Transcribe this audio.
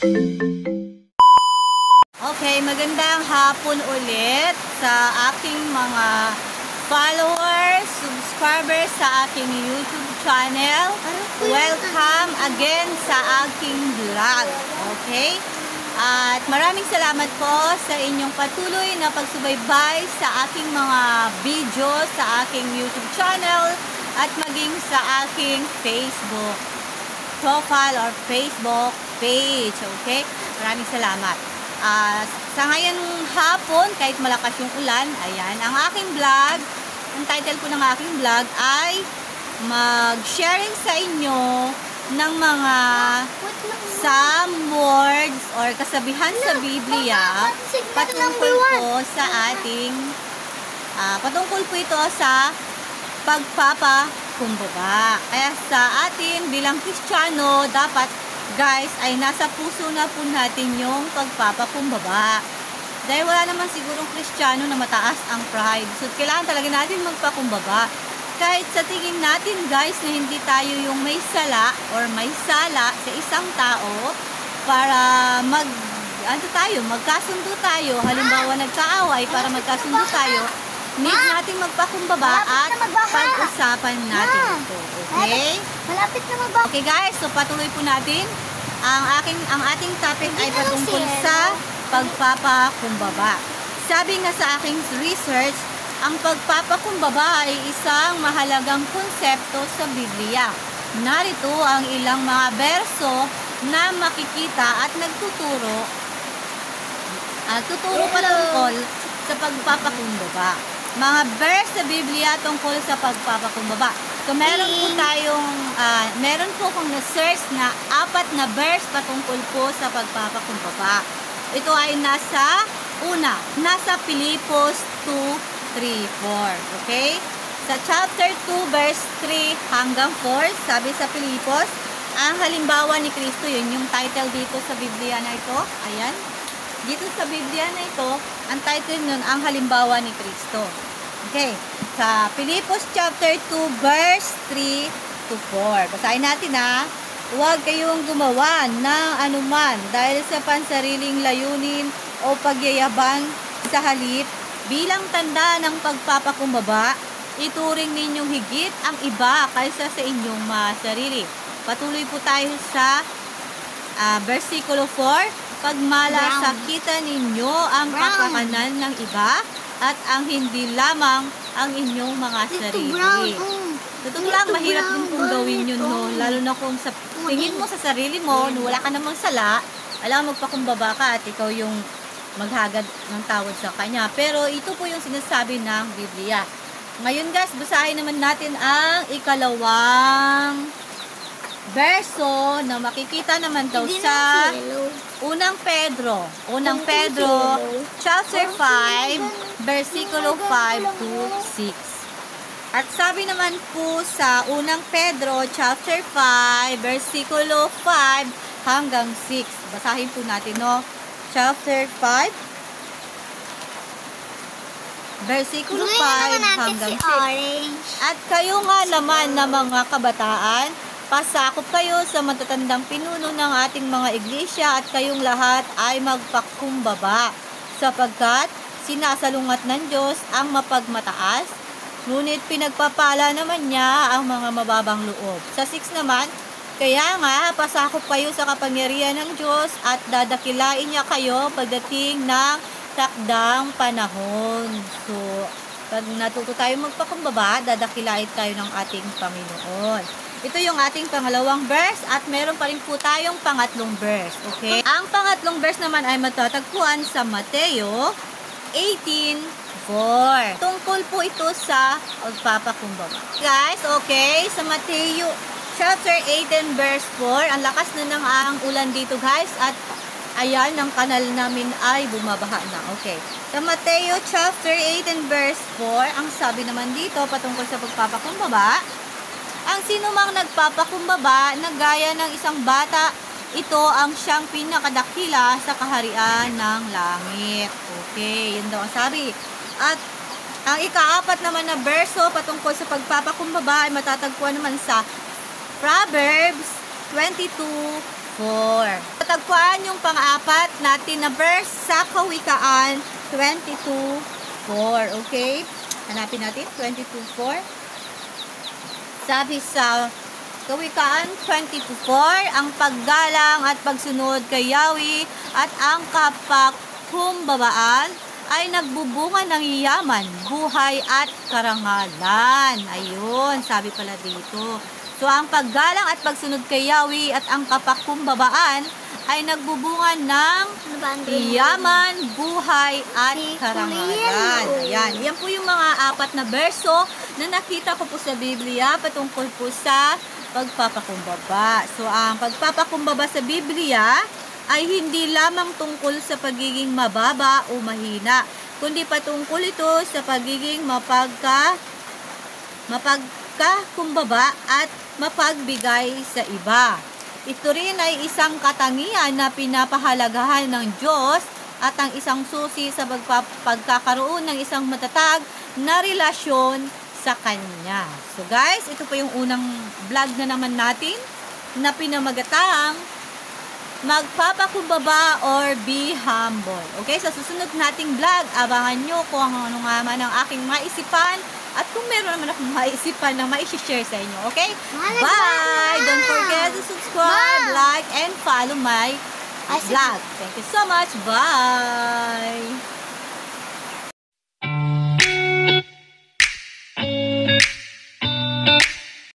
Okay, magandang hapon ulit sa aking mga followers, subscribers sa aking YouTube channel. Welcome again sa aking vlog. Okay? At maraming salamat po sa inyong patuloy na pagsubaybay sa aking mga video sa aking YouTube channel at maging sa aking Facebook profile or Facebook page. Okay? Maraming salamat. Sa ngayon hapon, kahit malakas yung ulan, ayan, ang aking vlog, ang title ko ng aking vlog ay mag-sharing sa inyo ng mga some words or kasabihan sa Biblia patungkol po sa ating patungkol po ito sa pagpapakumbaba. Kaya sa atin bilang Kristiyano, dapat guys ay nasa puso na po natin yung pagpapakumbaba. Dahil wala naman sigurong Kristiyano na mataas ang pride. So kailangan talaga natin magpakumbaba. Kahit sa tingin natin guys na hindi tayo yung may sala or may sala sa isang tao para magkasundo tayo. Halimbawa nagkaaway para magkasundo tayo. Need natin magpakumbaba at pag-usapan natin ito. Okay? Malapit na magbabago. Okay guys, so patuloy po natin. Ang ating topic ay patungkol sa pagpapakumbaba. Sabi nga sa aking research, ang pagpapakumbaba ay isang mahalagang konsepto sa Biblia. Narito ang ilang mga berso na makikita at nagtuturo patungkol sa pagpapakumbaba. Mga verse sa Biblia tungkol sa pagpapakumbaba. So meron po akong na-search na 4 na verse patungkol po sa pagpapakumbaba. Ito ay nasa Pilipos 2:3-4. Okay? Sa chapter 2 verse 3 hanggang 4, sabi sa Pilipos, ang halimbawa ni Kristo, yun yung title dito sa Biblia na ito. Ayan. Dito sa Biblia na ito, ang title nun, ang halimbawa ni Kristo. Okay. Sa Pilipos chapter 2 verse 3-4. Basahin natin ha. Huwag kayong gumawa ng anuman dahil sa pansariling layunin o pagyayabang, sa halip bilang tanda ng pagpapakumbaba, ituring ninyong higit ang iba kaysa sa inyong sarili. Patuloy po tayo sa versikulo 4. Pagmalasakitan ninyo ang kapakanan ng iba at ang hindi lamang ang inyong mga sarili. Totoo lang, mahirap din kung gawin yun, no? Lalo na kung sa tingin mo sa sarili mo, no, wala ka namang sala, alam magpakumbaba ka at ikaw yung maghagad ng tawad sa kanya. Pero ito po yung sinasabi ng Biblia. Ngayon guys, basahin naman natin ang ikalawang verso na makikita naman daw sa Unang Pedro chapter 5 versikulo 5-6. At sabi naman po sa Unang Pedro chapter 5 versikulo 5 hanggang 6. Basahin po natin, no? Chapter 5 versikulo 5 hanggang 6. At kayo nga naman na mga kabataan, pasakop kayo sa matatandang pinuno ng ating mga iglesia at kayong lahat ay magpakumbaba, sapagkat sinasalungat ng Diyos ang mapagmataas, ngunit pinagpapala naman niya ang mga mababang loob. Sa 6 naman, kaya nga pasakop kayo sa kapangyarihan ng Diyos at dadakilain niya kayo pagdating ng takdang panahon. So, pag natuto tayo magpakumbaba, dadakilain tayo ng ating Panginoon. Ito yung ating pangalawang verse at meron pa rin po tayong pangatlong verse. Okay? Ang pangatlong verse naman ay matatagpuan sa Mateo 18:4. Tungkol po ito sa pagpapakumbaba. Guys, okay, sa Mateo chapter 18 verse 4, ang lakas na ng ang ulan dito guys at ayan, ang kanal namin ay bumabaha na. Okay. Sa Mateo chapter 18 verse 4, ang sabi naman dito patungkol sa pagpapakumbaba, ang sinumang nagpapakumbaba na gaya ng isang bata, ito ang siyang pinakadakila sa kaharian ng langit. Okay, yun daw ang sabi. At ang ika-4 naman na verso patungkol sa pagpapakumbaba ay matatagpuan naman sa Proverbs Tatagpuan yung pang-apat natin na verse sa Kawikaan 22:4. Okay? Hanapin natin 22:4. Sabi sa Kawikaan 22:4, ang paggalang at pagsunod kay Yahweh at ang kapakkumbabaan ay nagbubunga ng yaman, buhay at karangalan. Ayun, sabi pala dito. So, ang paggalang at pagsunod kay Yahweh at ang kapakkumbabaan ay nagbubunga ng yaman, buhay at karangalan. Ayan, yan po yung mga apat na berso na nakita ko po sa Biblia patungkol po sa pagpapakumbaba. So, ang pagpapakumbaba sa Biblia ay hindi lamang tungkol sa pagiging mababa o mahina, kundi patungkol ito sa pagiging mapagkakumbaba at mapagbigay sa iba. Ito rin ay isang katangian na pinapahalagahan ng Diyos at ang isang susi sa pagkakaroon ng isang matatag na relasyon sa Kanya. So guys, ito po yung unang vlog na naman natin na pinamagatang magpapakumbaba or be humble. Okay, sa susunod nating vlog, abangan nyo kung ano nga man ang aking maisipan at kung meron naman akong maisipan na mai-share sa inyo. Okay? Bye! Don't forget to subscribe, like, and follow my vlog. Thank you so much. Bye!